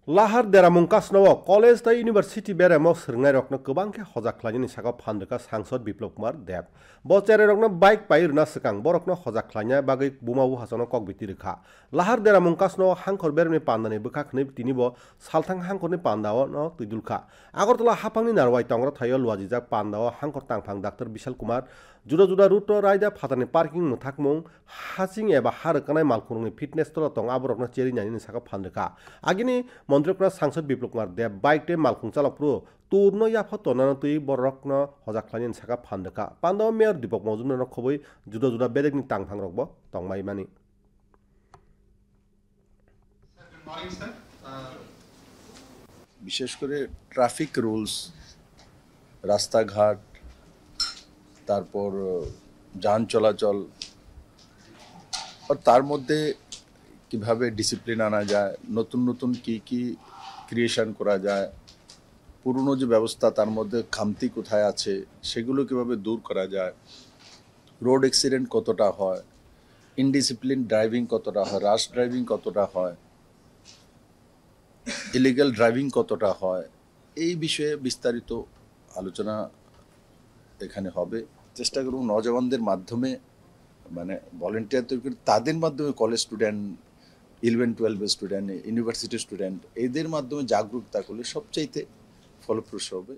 Lahar deramung kasno college ta university beremo srngai rokno kobangke hojak khlaini saka phandeka sangsod Biplop Kumar Deb bo chere rokno bike pairna sekang borokno hojak khlanya bagai bumabu hasono kokbiti rekha Lahar deramung kasno hangkor berme pandani bukakne tinibo salthang hangkorni pandao no tuidulkha Agartala hapangni narwai tongra thayo luajijak pandao hangkor tangphang Dr. Bishal Kumar juda ruto raida phatani parking muthakmung hasing eba harkanai malkhurungni fitness tolo tong aborokno cheri nani saka phandeka agini মন্ত্রীকরা সাংসদ বিপ্লব কুমার দেব বাইকটে মালকুং চালকপ্রু তুরনো ইয়াফা তনানো তুই বররকন হজাকলানি সাকা ফান্দকা পান্দাও mayor Dipak Majumdar খবই juda বেদেগনি টাংফাং রকব তংমাই মানি বিশেষ করে traffic rules রাস্তাঘাট তারপর যান চলাচল আর তার মধ্যে কিভাবে ডিসিপ্লিন আনা যায় নতুন কি ক্রিয়েশন করা যায় পুরনো যে ব্যবস্থা তার মধ্যে খামতি কোথায় আছে সেগুলো কিভাবে দূর করা যায় রোড অ্যাক্সিডেন্ট কতটা হয় ইনডিসিপ্লিন ড্রাইভিং কতটা হয় রাশ ড্রাইভিং কতটা হয় ইলিগাল ড্রাইভিং কতটা হয় এই বিষয়ে বিস্তারিত আলোচনা এখানে হবে চেষ্টা করব নওজওয়ানদের মাধ্যমে মানে ভলান্টিয়ার তৈরি করে তাদের মাধ্যমে college student 11-12 student university student এদের মাধ্যমে জাগরুকতা করলে সবচাইতে ফলপ্রসূ হবে